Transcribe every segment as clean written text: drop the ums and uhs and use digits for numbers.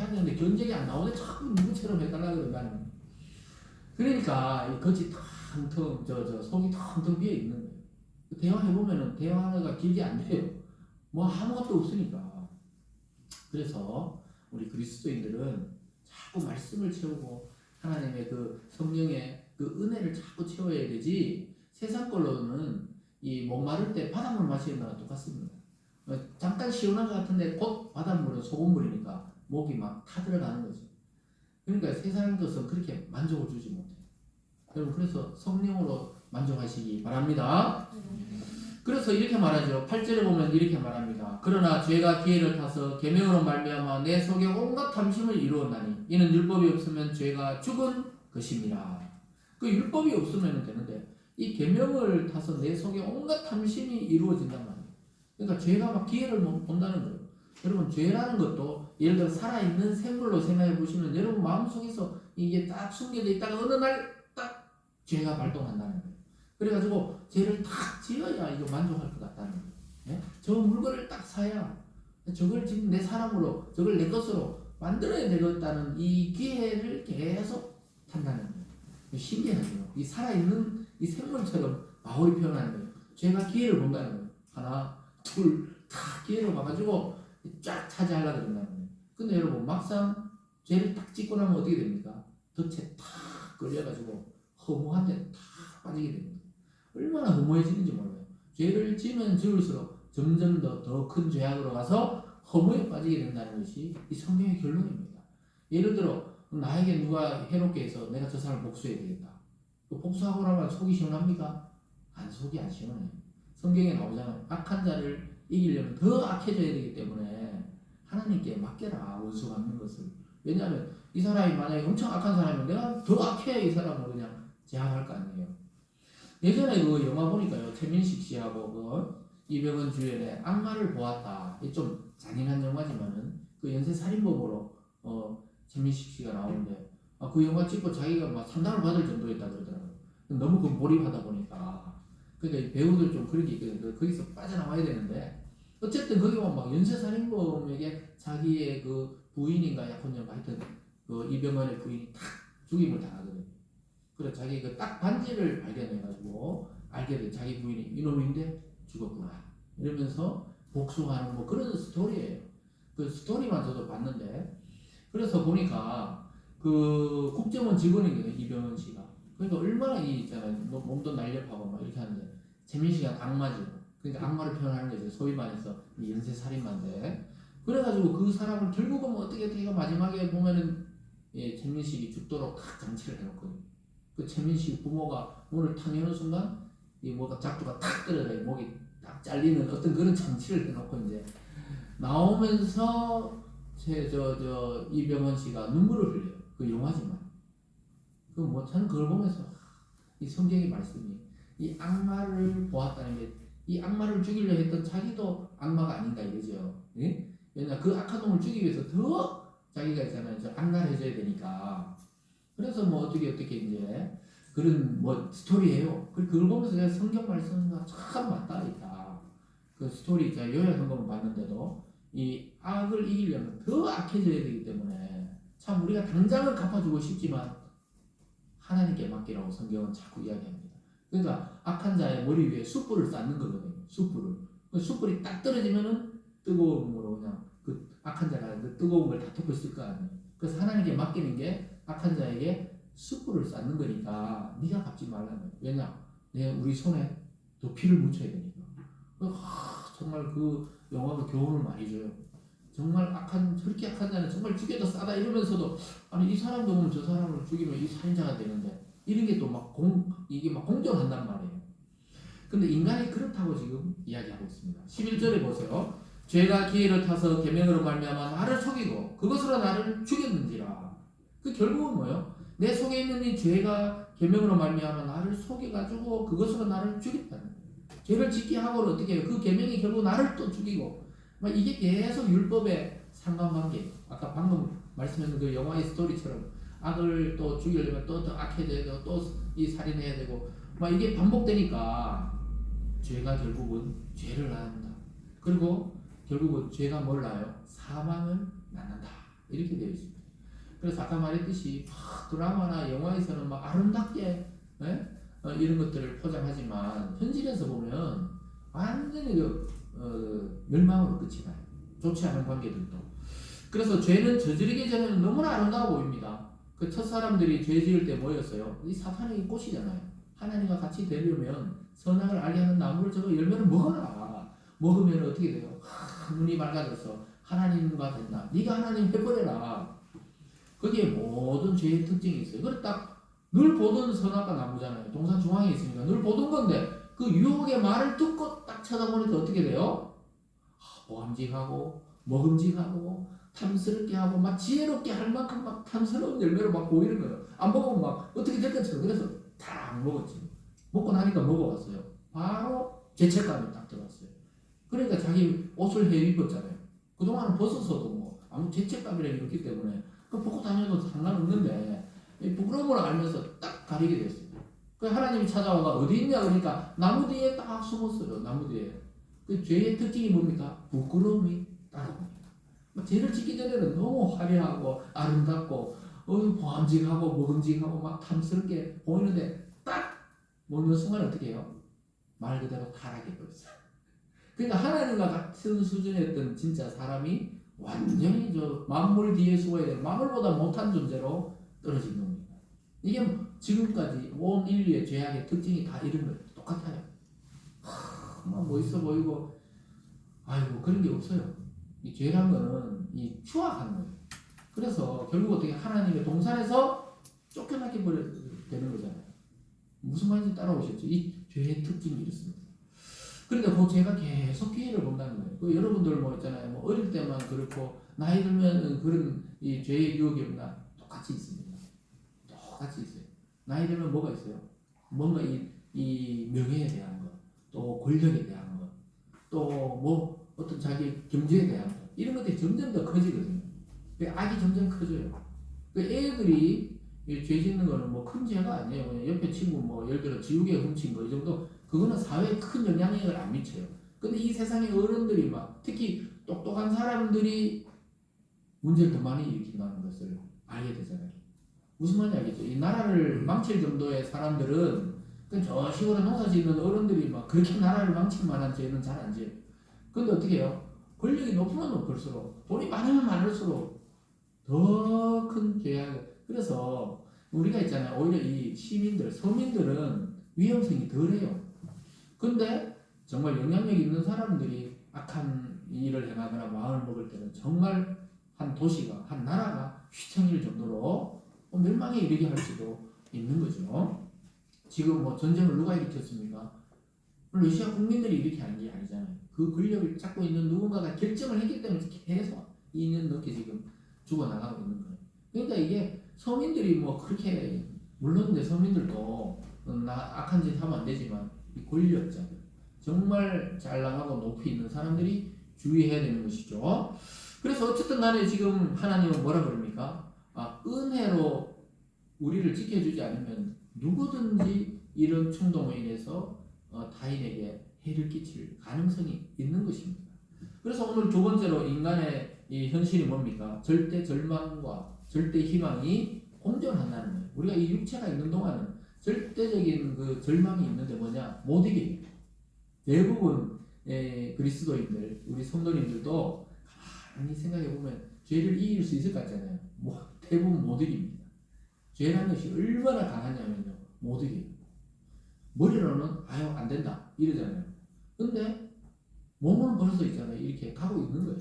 해야 되는데 견적이 안 나오는데 자꾸 누구처럼 해달라 그런다는 거예요. 그러니까 이 겉이 텅텅 속이 텅텅 비어 있는 거예요. 대화해 보면은 대화가 길게 안 돼요. 뭐 아무것도 없으니까. 그래서 우리 그리스도인들은 자꾸 말씀을 채우고 하나님의 그 성령의 그 은혜를 자꾸 채워야 되지, 세상 걸로는 이 목마를 때 바닷물 마시는 거랑 똑같습니다. 잠깐 시원한 것 같은데 곧 바닷물은 소금물이니까 목이 막 타들어가는 거죠. 그러니까 세상 것은 그렇게 만족을 주지 못해요. 여러분, 그래서 성령으로 만족하시기 바랍니다. 그래서 이렇게 말하죠. 8절에 보면 이렇게 말합니다. 그러나 죄가 기회를 타서 계명으로 말미암아 내 속에 온갖 탐심을 이루었나니 이는 율법이 없으면 죄가 죽은 것입니다. 그 율법이 없으면 되는데 이 계명을 타서 내 속에 온갖 탐심이 이루어진단 말이에요. 그러니까 죄가 막 기회를 본다는 거예요. 여러분, 죄라는 것도 예를 들어 살아있는 생물로 생각해 보시면 여러분 마음속에서 이게 딱 숨겨져 있다가 어느 날 딱 죄가 발동한다는 거예요. 그래가지고 죄를 딱 지어야 이거 만족할 것 같다는 거예요. 예? 저 물건을 딱 사야 저걸 지금 내 사람으로 저걸 내 것으로 만들어야 되겠다는 이 기회를 계속 탄다는 거예요. 신기하죠. 이 살아있는 이 생물처럼 바울이 표현하는 거예요. 죄가 기회를 본다는 거예요. 하나, 둘, 다 기회를 봐가지고 쫙 차지하려고 그런다는 거예요. 근데 여러분, 막상 죄를 딱 짓고 나면 어떻게 됩니까? 덫에 탁 걸려가지고 허무한 데 탁 빠지게 됩니다. 얼마나 허무해지는지 몰라요. 죄를 지면 지을수록 점점 더 큰 죄악으로 가서 허무에 빠지게 된다는 것이 이 성경의 결론입니다. 예를 들어 나에게 누가 해롭게 해서 내가 저 사람을 복수해야 되겠다. 복수하고 나면 속이 시원합니까? 속이 안 시원해요. 성경에 나오잖아요. 악한 자를 이기려면 더 악해져야 되기 때문에 하나님께 맡겨라, 원수 갚는 것을. 왜냐하면 이 사람이 만약에 엄청 악한 사람이면 내가 더 악해 이 사람을 그냥 제압할 거 아니에요. 예전에 그 영화 보니까요, 최민식 씨하고 그 이병헌 주연의 악마를 보았다. 좀 잔인한 영화지만은 그 연쇄살인범으로 최민식 씨가 나오는데 그 영화 찍고 자기가 막 상담을 받을 정도였다 그러더라고요. 너무 그 몰입하다 보니까. 그러니까 배우들 좀 그런 게 있거든요. 거기서 빠져나와야 되는데 어쨌든 거기 보면 막 연쇄살인범에게 자기의 그 부인인가 약혼녀가 하여튼 그 이병헌의 부인이 탁 죽임을 당하거든요. 그래서 자기 그 딱 반지를 발견해가지고 알게 돼. 자기 부인이 이놈인데 죽었구나 이러면서 복수하는 뭐 그런 스토리예요. 그 스토리만 저도 봤는데, 그래서 보니까 그 국정원 직원이거든요, 이병헌 씨가. 그러니까 얼마나 이 있잖아요, 몸도 날렵하고 막 이렇게 하는데 재민 씨가 악마죠. 그러니까 악마를 표현하는 거죠. 소위 말해서 연쇄 살인마인데. 그래가지고 그 사람을 결국은 뭐 어떻게 마지막에 보면은 재민 씨가 죽도록 탁 장치를 해놓거든요. 그 최민 씨 부모가 문을 탁 여는 순간 이 뭐가 작두가 탁 떨어져요. 목이 딱 잘리는 어떤 그런 장치를 해놓고 이제 나오면서 이병헌 씨가 눈물을 흘려요. 그 영화지만. 그 뭐 저는 그걸 보면서 이 성경의 말씀이 이 악마를 보았다는 게 이 악마를 죽이려 했던 자기도 악마가 아닌가 이거죠. 예? 왜냐 그 악한 놈을 죽이기 위해서 더 자기가 있잖아요. 악랄해져야 되니까. 그래서 뭐 어떻게 이제 그런 뭐 스토리예요. 그걸 보면서 제가 성경 말씀과 참 맞닿아 있다. 그 스토리 제가 요약한 것만 봤는데도 이 악을 이기려면 더 악해져야 되기 때문에 참 우리가 당장은 갚아주고 싶지만 하나님께 맡기라고 성경은 자꾸 이야기합니다. 그러니까 악한 자의 머리 위에 숯불을 쌓는 거거든요. 숯불을. 그 숯불이 딱 떨어지면은 뜨거움으로 그냥 그 악한 자가 그 뜨거운 걸 다 덮었을 거 아니에요. 그래서 하나님께 맡기는 게 악한 자에게 숯불을 쌓는 거니까 네가 갚지 말라는 거예요. 왜냐? 우리 손에 더 피를 묻혀야 되니까. 정말 그 영화가 교훈을 많이 줘요. 정말 저렇게 악한 자는 정말 죽여도 싸다 이러면서도 아니 이 사람도 보면 저 사람을 죽이면 이 살인자가 되는데 이런 게 또 이게 막 공존한단 말이에요. 근데 인간이 그렇다고 지금 이야기하고 있습니다. 11절에 보세요. 죄가 기회를 타서 계명으로 말미암아 나를 속이고 그것으로 나를 죽였는지라. 그 결국은 뭐예요? 내 속에 있는 이 죄가 계명으로 말미암아 나를 속여가지고 그것으로 나를 죽였다는 거예요. 죄를 짓게 하고는 어떻게 해요? 그 계명이 결국 나를 또 죽이고 막 이게 계속 율법의 상관관계. 아까 방금 말씀했던 그 영화의 스토리처럼 악을 또 죽이려면 또 더 악해져야 되고 또 이 살인해야 되고 막 이게 반복되니까 죄가 결국은 죄를 낳는다. 그리고 결국은 죄가 뭘 낳아요? 사망을 낳는다. 이렇게 되어 있습니다. 그래서 아까 말했듯이 막 드라마나 영화에서는 막 아름답게 이런 것들을 포장하지만 현실에서 보면 완전히 멸망으로 끝이 나요. 좋지 않은 관계들도. 그래서 죄는 저지르기 전에는 너무나 아름다워 보입니다. 그 첫 사람들이 죄 지을 때 뭐였어요? 이 사탄의 꽃이잖아요. 하나님과 같이 되려면 선악을 알게 하는 나무를 저거 열매를 먹어라. 먹으면 어떻게 돼요? 눈이 밝아져서 하나님과 된다. 네가 하나님 해버려라. 거기에 모든 죄의 특징이 있어요. 그래 딱늘 보던 선악과 나무잖아요. 동산 중앙에 있으니까 늘 보던 건데 그 유혹의 말을 듣고 딱 쳐다보니까 어떻게 돼요? 보암직하고 먹음직하고 탐스럽게 하고 막 지혜롭게 할 만큼 막 탐스러운 열매를 막 보이는 거예요. 안 먹으면 막 어떻게 될 것처럼. 그래서 다 먹었지. 먹고 나니까 먹어봤어요. 바로 죄책감이 딱 들어왔어요. 그러니까 자기 옷을 해 입었잖아요. 그동안은 벗어서도 뭐 아무 죄책감이라는 게 없기 때문에 그 벗고 다녀도 상관없는데 부끄러움을 알면서 딱 가리게 됐어요. 그 하나님이 찾아와가 어디 있냐 그러니까 나무 뒤에 딱 숨었어요. 나무 뒤에. 그 죄의 특징이 뭡니까? 부끄러움이 따라옵니다. 죄를 짓기 전에는 너무 화려하고 아름답고 보암직하고 먹음직하고 막 탐스럽게 보이는데 딱 먹는 순간 어떻게 해요? 말 그대로 타락해 버렸어요. 그러니까 하나님과 같은 수준이었던 진짜 사람이 완전히 저 만물 뒤에 숨어야 되는 만물보다 못한 존재로 떨어진 겁니다. 이게 지금까지 온 인류의 죄악의 특징이 다 이런 거예요. 똑같아요. 막 멋있어 보이고 아이고 그런 게 없어요. 이 죄란 거는 이 추악한 거예요. 그래서 결국 어떻게 하나님의 동산에서 쫓겨나게 되는 거잖아요. 무슨 말인지 따라오셨죠? 이 죄의 특징이 이렇습니다. 그런데 그 죄가 계속 기회를 본다는 거예요. 그 여러분들 뭐 있잖아요. 뭐 어릴 때만 그렇고 나이 들면 그런 이 죄의 유혹이 없나? 똑같이 있습니다. 똑같이 있어요. 나이 들면 뭐가 있어요? 뭔가 이 명예에 대한 것, 또 권력에 대한 것, 또 뭐 어떤 자기 경제에 대한 것, 이런 것들이 점점 더 커지거든요. 악이 점점 커져요. 그 애들이 죄 짓는 거는 뭐 큰 죄가 아니에요. 그냥 옆에 친구 뭐 예를 들어 지우개 훔친 거 이 정도 그거는 사회에 큰 영향력을 안 미쳐요. 근데 이 세상의 어른들이 막 특히 똑똑한 사람들이 문제를 더 많이 일으킨다는 것을 알게 되잖아요. 무슨 말인지 알겠죠? 이 나라를 망칠 정도의 사람들은 저 시골에 농사 짓는 어른들이 막 그렇게 나라를 망칠 만한 죄는 잘 안 지어요. 근데 어떻게 해요? 권력이 높으면 높을수록 돈이 많으면 많을수록 더 큰 죄악을. 그래서 우리가 있잖아요. 오히려 이 시민들, 서민들은 위험성이 덜해요. 근데 정말 영향력 있는 사람들이 악한 일을 행하거나 마음을 먹을 때는 정말 한 도시가, 한 나라가 휘청일 정도로 멸망에 이르게 할 수도 있는 거죠. 지금 뭐 전쟁을 누가 일으켰습니까? 러시아 국민들이 이렇게 하는 게 아니잖아요. 그 권력을 잡고 있는 누군가가 결정을 했기 때문에 계속 2년 넘게 지금 죽어나가고 있는 거예요. 그러니까 이게 서민들이 뭐 그렇게 물론 이제 서민들도 악한 짓 하면 안 되지만 이 권력자들 정말 잘 나가고 높이 있는 사람들이 주의해야 되는 것이죠. 그래서 어쨌든 간에 지금 하나님은 뭐라 그럽니까? 은혜로 우리를 지켜주지 않으면 누구든지 이런 충동으로 인해서 타인에게 해를 끼칠 가능성이 있는 것입니다. 그래서 오늘 두 번째로 인간의 이 현실이 뭡니까? 절대 절망과 절대 희망이 공존한다는 거예요. 우리가 이 육체가 있는 동안은 절대적인 그 절망이 있는데 뭐냐? 못 이겨요. 대부분 그리스도인들, 우리 성도님들도 가만히 생각해 보면 죄를 이길 수 있을 것 같잖아요. 대부분 못 이깁니다. 죄라는 것이 얼마나 강하냐면요, 못 이겨요. 머리로는 아유 안 된다 이러잖아요. 근데 몸은 벌써 있잖아요. 이렇게 가고 있는 거예요.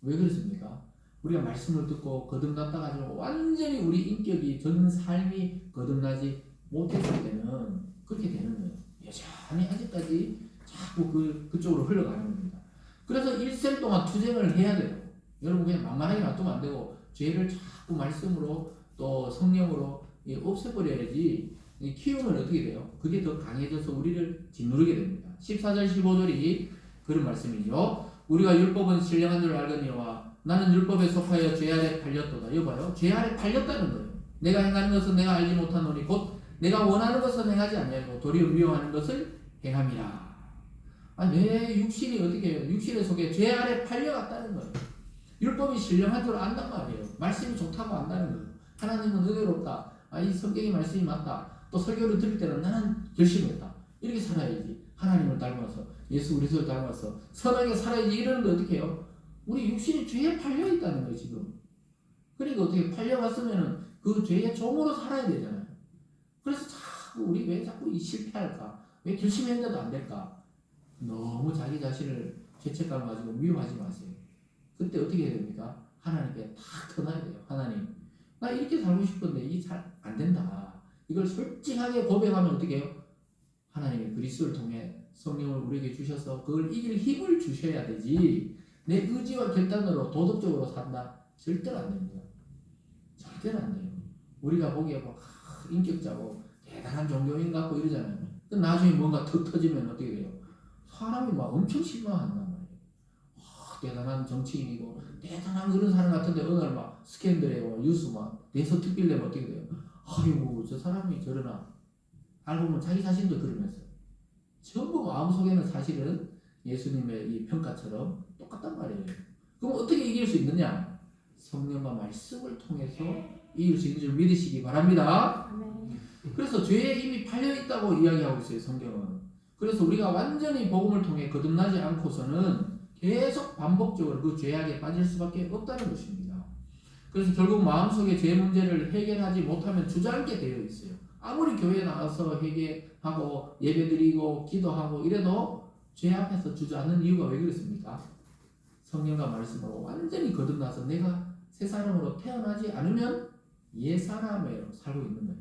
왜 그렇습니까? 우리가 말씀을 듣고 거듭났다 가지고 완전히 우리 인격이 전 삶이 거듭나지 못했을 때는 그렇게 되는 거예요. 여전히 아직까지 자꾸 그쪽으로 흘러가는 겁니다. 그래서 일생 동안 투쟁을 해야 돼요. 여러분 그냥 만만하게 놔두면 안 되고 죄를 자꾸 말씀으로 또 성령으로 없애버려야지. 키우면 어떻게 돼요? 그게 더 강해져서 우리를 짓누르게 됩니다. 14절 15절이 그런 말씀이죠. 우리가 율법은 신령한 줄 알거니와 나는 율법에 속하여 죄 아래 팔렸도다. 이거 봐요. 죄 아래 팔렸다는 거예요. 내가 행하는 것은 내가 알지 못하노니 곧 내가 원하는 것은 행하지 아니하고 도리어 미워하는 것을 행함이라. 내 육신이 어떻게 해요? 육신의 속에 죄 아래 팔려갔다는 거예요. 율법이 신령한 줄 안단 말이에요. 말씀이 좋다고 안다는 거예요. 하나님은 은혜롭다. 이 성경의 말씀이 맞다. 또 설교를 들을 때는 나는 열심히 했다. 이렇게 살아야지. 하나님을 닮아서 예수 그리스도를 닮아서 선하게 살아야지. 이러는데 어떻게 해요? 우리 육신이 죄에 팔려 있다는 거예요 지금. 그러니까 어떻게 팔려갔으면은 그 죄의 종으로 살아야 되잖아요. 그래서 자꾸 우리 왜 자꾸 이 실패할까? 왜 열심히 했는데도 안 될까? 너무 자기 자신을 죄책감 가지고 미워하지 마세요. 그때 어떻게 해야 됩니까? 하나님께 탁 터놔야 돼요. 하나님, 나 이렇게 살고 싶은데 이게 잘 안 된다. 이걸 솔직하게 고백하면 어떻게 해요? 하나님이 그리스도를 통해 성령을 우리에게 주셔서 그걸 이길 힘을 주셔야 되지. 내 의지와 결단으로 도덕적으로 산다? 절대로 안 됩니다. 절대로 안 돼요. 우리가 보기에 막 인격자고 대단한 종교인 같고 이러잖아요. 나중에 뭔가 더 터지면 어떻게 돼요? 사람이 막 엄청 실망한단 말이에요. 대단한 정치인이고 대단한 그런 사람 같은데 어느 날 막 스캔들에 뉴스 막 내서 특필 되면 어떻게 돼요? 아이고 저 사람이 저러나. 알고 보면 자기 자신도 그러면서 전부 마음속에는 사실은 예수님의 이 평가처럼 똑같단 말이에요. 그럼 어떻게 이길 수 있느냐? 성령과 말씀을 통해서 이길 수 있는 줄 믿으시기 바랍니다. 그래서 죄에 이미 팔려 있다고 이야기하고 있어요 성경은. 그래서 우리가 완전히 복음을 통해 거듭나지 않고서는 계속 반복적으로 그 죄악에 빠질 수밖에 없다는 것입니다. 그래서 결국 마음속의 죄 문제를 해결하지 못하면 주저앉게 되어 있어요. 아무리 교회에 나가서 회개하고 예배드리고 기도하고 이래도 죄 앞에서 주저앉는 이유가 왜 그렇습니까? 성령과 말씀으로 완전히 거듭나서 내가 새 사람으로 태어나지 않으면 옛 사람으로 살고 있는 거예요.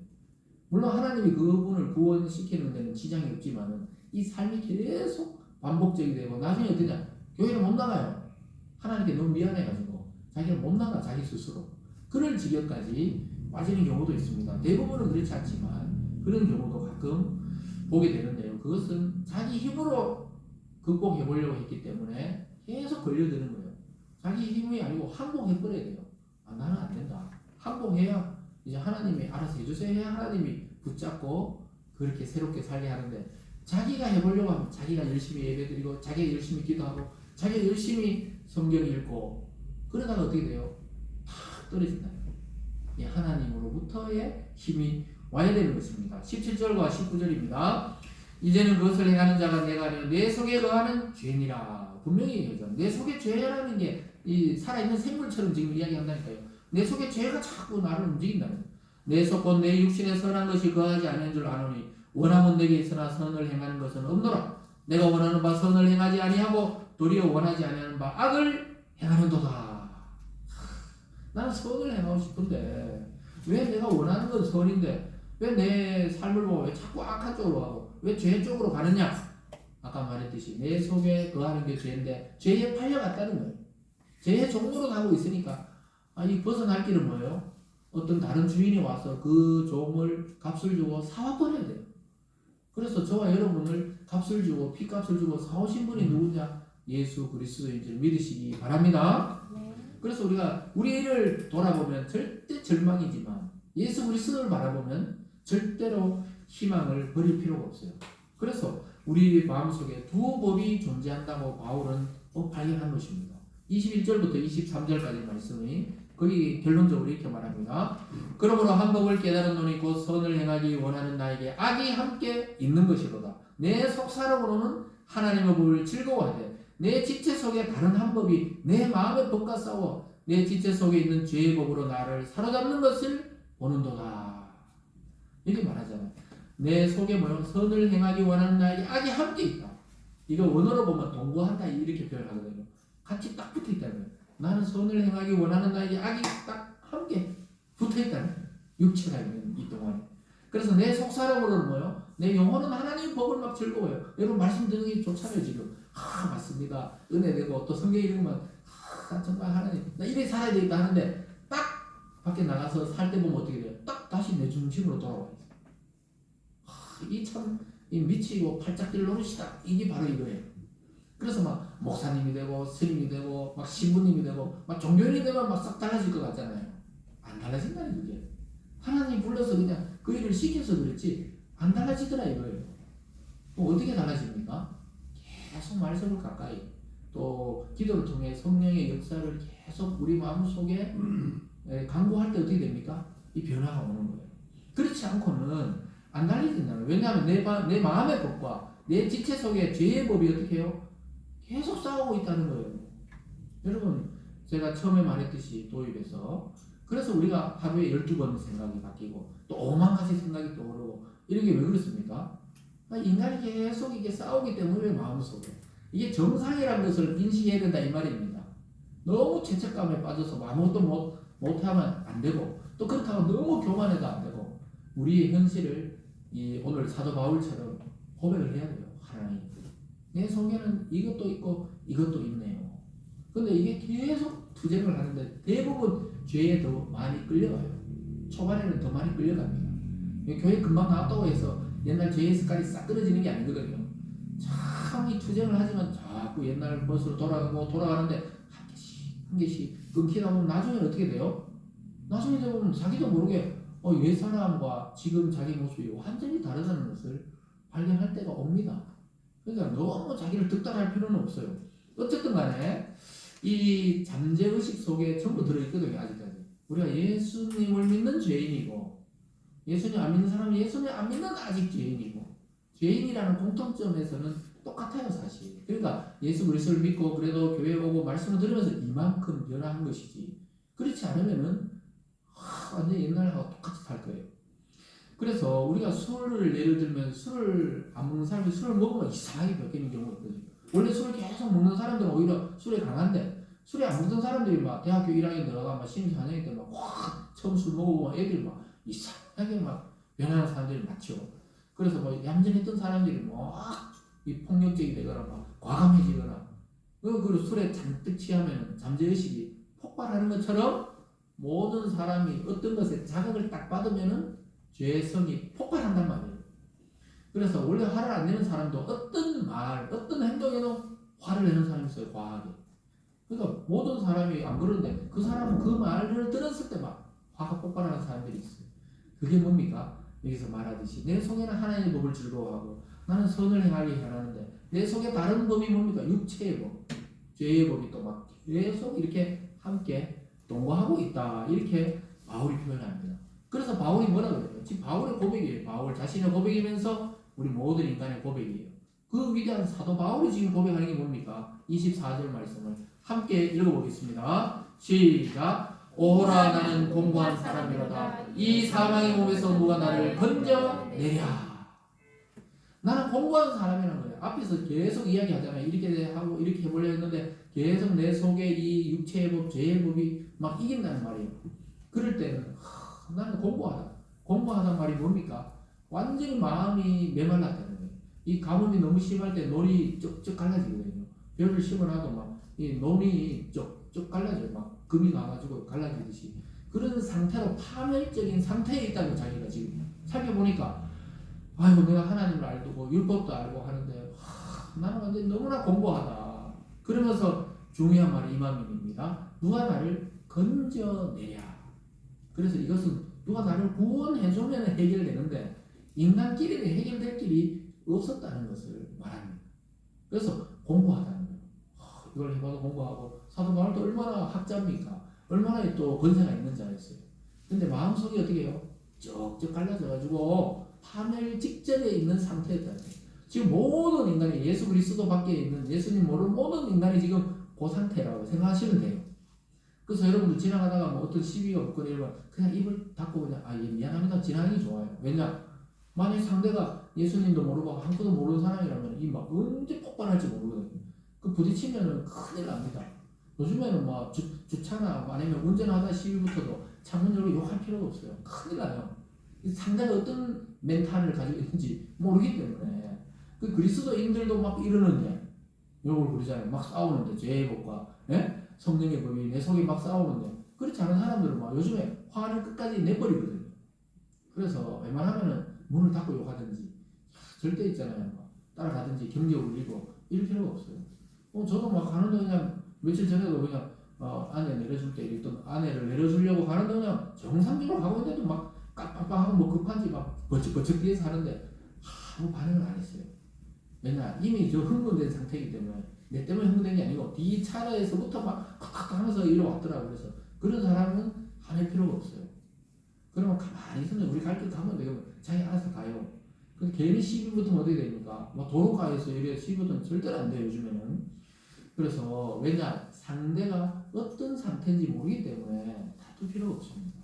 물론 하나님이 그분을 구원시키는 데는 지장이 없지만은 이 삶이 계속 반복적이 되고 나중에 어떠냐? 교회를 못 나가요. 하나님께 너무 미안해가지고 자기가 못 나가 자기 스스로. 그럴 지경까지 빠지는 경우도 있습니다. 대부분은 그렇지 않지만 그런 경우도 가끔 보게 되는데요. 그것은 자기 힘으로 극복해 보려고 했기 때문에 계속 걸려드는 거예요. 자기 힘이 아니고 항복해버려야 돼요. 나는 안 된다. 항복해야 이제 하나님이 알아서 해주세요 해야 하나님이 붙잡고 그렇게 새롭게 살게 하는데 자기가 해보려고 하면 자기가 열심히 예배드리고 자기가 열심히 기도하고 자기가 열심히 성경 읽고 그러다가 어떻게 돼요? 탁 떨어진다. 이 하나님으로부터의 힘이 와야 되는 것입니다. 17절과 19절입니다. 이제는 그것을 행하는 자가 내가 아니요 내 속에 거하는 죄니라. 분명히 얘기하죠. 내 속에 죄라는 게 이 살아있는 생물처럼 지금 이야기한다니까요. 내 속에 죄가 자꾸 나를 움직인다는 거예요. 내 속 곧 내 육신에 선한 것이 거하지 않은 줄 아노니 원함은 내게 있으나 선을 행하는 것은 없노라. 내가 원하는 바 선을 행하지 아니하고 도리어 원하지 아니하는 바 악을 행하는도다. 나는 선을 행하고 싶은데 왜 내가 원하는 건 선인데 왜 내 삶을 보고 왜 자꾸 악한 쪽으로 가고 왜 죄 쪽으로 가느냐? 아까 말했듯이 내 속에 거하는 게 죄인데 죄에 팔려갔다는 거예요. 죄의 종으로 가고 있으니까 이 벗어날 길은 뭐예요? 어떤 다른 주인이 와서 그 종을 값을 주고 사와버려야 돼요. 그래서 저와 여러분을 값을 주고 피값을 주고 사오신 분이 누구냐? 예수 그리스도인 줄 믿으시기 바랍니다. 그래서 우리가 우리를 돌아보면 절대 절망이지만 예수 그리스도를 바라보면 절대로 희망을 버릴 필요가 없어요. 그래서 우리 마음속에 두 법이 존재한다고 바울은 발견한 것입니다. 21절부터 23절까지 말씀이 거기 결론적으로 이렇게 말합니다. 그러므로 한 법을 깨달은 놈이 곧 선을 행하기 원하는 나에게 악이 함께 있는 것이로다. 내 속사람으로는 하나님의 법을 즐거워하되 내 지체 속에 다른 한 법이 내 마음의 법과 싸워 내 지체 속에 있는 죄의 법으로 나를 사로잡는 것을 보는도다. 이렇게 말하잖아요. 내 속에 뭐요? 선을 행하기 원하는 나에게 악이 함께 있다. 이거 원어로 보면 동거한다 이렇게 표현하거든요. 같이 딱 붙어있다는 거예요. 나는 선을 행하기 원하는 나에게 악이 딱 함께 붙어있다는 거예요. 육체가 있는 이 동안에. 그래서 내 속사람으로는 뭐요? 내 영혼은 하나님의 법을 막 즐거워요. 여러분 말씀 듣는 게 좋잖아요 지금. 맞습니다. 은혜되고 또 성경 읽으면 정말 하나님 나 이래 살아야 되겠다 하는데 딱 밖에 나가서 살 때 보면 어떻게 돼요? 딱 다시 내 중심으로 돌아와 있어요. 이 참 미치고 팔짝 뛸 노릇이다. 이게 바로 이거예요. 그래서 막 목사님이 되고 스님이 되고 막 신부님이 되고 막 종교인이 되면 막 싹 달라질 것 같잖아요. 안 달라진다는 그게. 하나님 불러서 그냥 그 일을 시켜서 그랬지 안 달라지더라 이거예요. 뭐 어떻게 달라집니까? 계속 말씀을 가까이 또 기도를 통해 성령의 역사를 계속 우리 마음속에 강구할 때 어떻게 됩니까? 이 변화가 오는 거예요. 그렇지 않고는 안 달라진다는 거예요. 왜냐하면 내 마음의 법과 내 지체 속에 죄의 법이 어떻게 해요? 계속 싸우고 있다는 거예요. 여러분, 제가 처음에 말했듯이 도입에서 그래서 우리가 하루에 12번 생각이 바뀌고 또 5만 가지 생각이 떠오르고 이런 게 왜 그렇습니까? 인간이 계속 이게 싸우기 때문에 마음속에 이게 정상이라는 것을 인식해야 된다 이 말입니다. 너무 죄책감에 빠져서 아무것도 못하면 안 되고 또 그렇다고 너무 교만해도 안 되고 우리의 현실을 오늘 사도 바울처럼 고백을 해야 돼요. 하나님, 내 속에는 이것도 있고 이것도 있네요. 근데 이게 계속 투쟁을 하는데 대부분 죄에 더 많이 끌려가요. 초반에는 더 많이 끌려갑니다. 교회 금방 나왔다고 해서 옛날 죄의 습관이 싹 끊어지는 게 아니거든요. 참 이 투쟁을 하지만 자꾸 옛날 것으로 돌아가는데 한 개씩 끊기다 보면 나중에 어떻게 돼요? 나중에 되면 자기도 모르게 옛 사람과 지금 자기 모습이 완전히 다르다는 것을 발견할 때가 옵니다. 그러니까 너무 자기를 득달할 필요는 없어요. 어쨌든 간에 이 잠재의식 속에 전부 들어있거든요. 아직까지 우리가 예수님을 믿는 죄인이고 예수님 안 믿는 사람이 예수님 안 믿는 아직 죄인이고 죄인이라는 공통점에서는 똑같아요 사실. 그러니까 예수 그리스도를 믿고 그래도 교회 오고 말씀을 들으면서 이만큼 변화한 것이지 그렇지 않으면은 완전 옛날하고 똑같이 살 거예요. 그래서 우리가 술을 예를 들면 술을 안 먹는 사람이 술을 먹으면 이상하게 바뀌는 경우가 있거든요. 원래 술을 계속 먹는 사람들은 오히려 술에 강한데 술에 안 먹던 사람들이 막 대학교 1학년 들어가 막 신입 4학년 때 막 처음 술 먹어보면 애들 막 이상하게 막 변하는 사람들이 많죠. 그래서 뭐 얌전했던 사람들이 막 이 폭력적이 되거나 막 과감해지거나 그리고 술에 잔뜩 취하면 잠재의식이 폭발하는 것처럼 모든 사람이 어떤 것에 자극을 딱 받으면은 죄성이 폭발한단 말이에요. 그래서 원래 화를 안 내는 사람도 어떤 말, 어떤 행동에는 화를 내는 사람이 있어요. 과하게. 그러니까 모든 사람이 안 그러는데 그 사람은 그 말을 들었을 때 막 화가 폭발하는 사람들이 있어요. 그게 뭡니까? 여기서 말하듯이 내 속에는 하나님의 법을 즐거워하고 나는 선을 행하려 하는데 내 속에 다른 법이 뭡니까? 육체의 법, 죄의 법이 또 막 계속 이렇게 함께 동거하고 있다. 이렇게 바울이 표현합니다. 그래서 바울이 뭐라 그래요? 지금 바울의 고백이에요. 바울 자신의 고백이면서 우리 모든 인간의 고백이에요. 그 위대한 사도 바울이 지금 고백하는 게 뭡니까? 24절 말씀을 함께 읽어보겠습니다. 시작. 오라 나는 공고한 사람이로다. 이 사망의 몸에서 누가 나를 건져내랴. 나는 공고한 사람이라는 거예요. 앞에서 계속 이야기하잖아요. 이렇게 하고 이렇게 해보려 했는데 계속 내 속에 이 육체의 법, 죄의 법이 막 이긴다는 말이에요. 그럴 때는 나는 공고하다. 공고하다는 말이 뭡니까? 완전히 마음이 메말랐다는 거예요. 이 가뭄이 너무 심할 때 논이 쪽쪽 갈라지거든요. 벼를 심어놔도 막 이 논이 쪽쪽 갈라져요. 막 금이 나가지고 갈라지듯이 그런 상태로 파멸적인 상태에 있다고 자기가 지금 살펴보니까 아이고 내가 하나님을 알고 율법도 알고 하는데 나는 완전히 너무나 공고하다. 그러면서 중요한 말이 이만입니다. 누가 나를 건져내랴. 그래서 이것은 누가 나를 구원해주면 해결되는데 인간끼리는 해결될 길이 없었다는 것을 말합니다. 그래서 공고하다는 거예요. 이걸 해봐도 공고하고 사도 바울도 얼마나 학자입니까? 얼마나 또 권세가 있는 자였어요. 근데 마음속이 어떻게 해요? 쭉쭉 갈라져가지고 파멸 직전에 있는 상태였다는 거예요. 지금 모든 인간이 예수 그리스도 밖에 있는 예수님 모르는 모든 인간이 지금 그 상태라고 생각하시면 돼요. 그래서 여러분들 지나가다가 뭐 어떤 시비가 없거나 이러면 그냥 입을 닫고 그냥 예, 미안합니다 지나가는 게 좋아요. 왜냐? 만약 상대가 예수님도 모르고 아무것도 모르는 사람이라면 이 막 언제 폭발할지 모르거든요. 그 부딪히면은 큰일 납니다. 요즘에는 뭐 주차나 아니면 운전하다 시비부터도 창문 열고 욕할 필요가 없어요. 큰일 나요. 상대가 어떤 멘탈을 가지고 있는지 모르기 때문에 그 그리스도인들도 막 이러는데 욕을 부리잖아요. 막 싸우는데 죄의 법과 성령의 법이 내 속에 막 싸우는데 그렇지 않은 사람들은 막 요즘에 화를 끝까지 내버리거든요. 그래서 웬만하면은 문을 닫고 욕하든지 절대 있잖아요. 막 따라가든지 경계 울리고 이럴 필요가 없어요. 저도 막 가는데 그냥 며칠 전에도 그냥 아내 내려줄 때 있던 아내를 내려주려고 가는데 그냥 정상적으로 가고 있는데도 막 깜빡하고 뭐 급한지 막 버쩍버쩍 뒤에서 하는데 아무 반응을 안 했어요. 왜냐 이미 저 흥분된 상태이기 때문에 내 때문에 흥분된 게 아니고 뒤 차례에서부터 막 칵칵 하면서 이리 왔더라고. 그래서 그런 사람은 화낼 필요가 없어요. 그러면 가만히 있으면 우리 갈 길 가면 되고 자기 알아서 가요. 근데 괜히 시비 붙으면 어떻게 됩니까? 뭐 도로가에서 이래 시비 붙으면 절대로 안 돼요, 요즘에는. 그래서 왜냐? 상대가 어떤 상태인지 모르기 때문에 다툴 필요가 없습니다.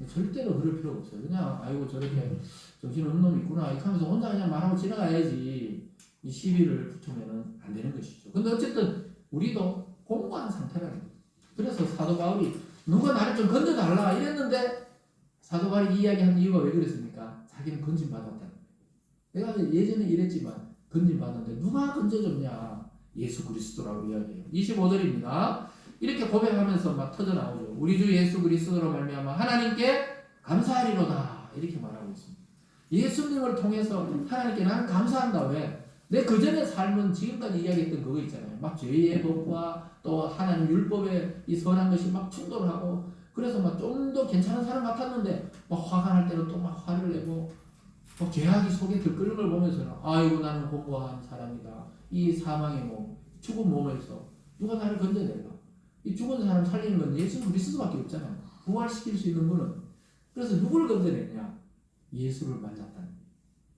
절대로 그럴 필요가 없어요. 그냥 아이고 저렇게 정신없는 놈이 있구나 이렇게 하면서 혼자 그냥 말하고 지나가야지 이 시비를 붙으면 안 되는 것이죠. 근데 어쨌든 우리도 공고한 상태라는 거예요. 그래서 사도 바울이 누가 나를 좀 건져달라 이랬는데 사도 바울이 이야기한 이유가 왜 그랬습니까? 자기는 건진받았다. 내가 예전에 이랬지만 건진받았는데 누가 건져줬냐? 예수 그리스도라고 이야기해요. 25절입니다. 이렇게 고백하면서 막 터져나오죠. 우리 주 예수 그리스도로 말미암아 하나님께 감사하리로다 이렇게 말하고 있습니다. 예수님을 통해서 하나님께 나는 감사한다. 왜? 내 그전의 삶은 지금까지 이야기했던 그거 있잖아요. 막 죄의 법과 또 하나님 율법의 이 선한 것이 막 충돌하고 그래서 막 좀 더 괜찮은 사람 같았는데 막 화가 날 때는 또 막 화를 내고 막 죄악이 속에 들끓는 걸 보면서는 아이고 나는 공고한 사람이다. 이 사망의 몸, 죽은 몸에서 누가 나를 건져낼까? 이 죽은 사람 살리는 건 예수 그리스도밖에 없잖아요. 부활시킬 수 있는 분은. 그래서 누굴 건져냈냐? 예수를 만났다는.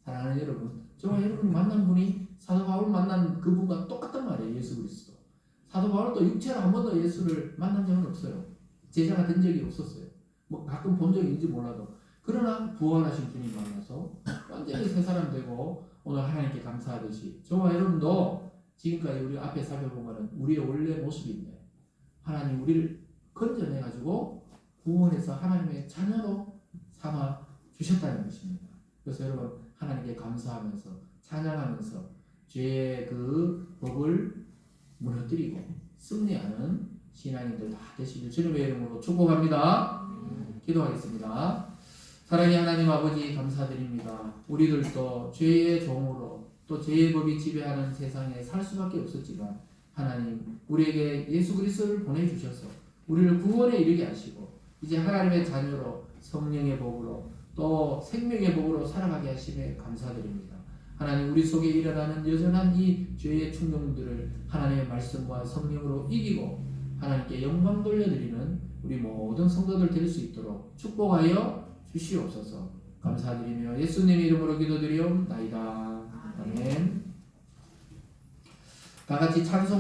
사랑하는 여러분, 저와 여러분이 만난 분이 사도 바울 만난 그분과 똑같단 말이에요. 예수 그리스도. 사도 바울도 육체로 한 번도 예수를 만난 적은 없어요. 제자가 된 적이 없었어요. 뭐 가끔 본 적이 있는지 몰라도. 그러나 부활하신 분이 만나서 완전히 새 사람 되고 오늘 하나님께 감사하듯이 저와 여러분도 지금까지 우리 앞에 살펴보면 우리의 원래 모습인데 하나님 우리를 건져내가지고 구원해서 하나님의 자녀로 삼아 주셨다는 것입니다. 그래서 여러분 하나님께 감사하면서 찬양하면서 죄의 그 법을 무너뜨리고 승리하는 신앙인들 다 되시길 주님의 이름으로 축복합니다. 기도하겠습니다. 사랑의 하나님 아버지 감사드립니다. 우리들도 죄의 종으로 또 죄의 법이 지배하는 세상에 살 수밖에 없었지만 하나님 우리에게 예수 그리스도를 보내주셔서 우리를 구원에 이르게 하시고 이제 하나님의 자녀로 성령의 복으로 또 생명의 복으로 살아가게 하심에 감사드립니다. 하나님 우리 속에 일어나는 여전한 이 죄의 충동들을 하나님의 말씀과 성령으로 이기고 하나님께 영광 돌려드리는 우리 모든 성도들 될 수 있도록 축복하여 주시옵소서. 감사드리며 예수님의 이름으로 기도드리옵나이다. 아멘. 다 같이 찬송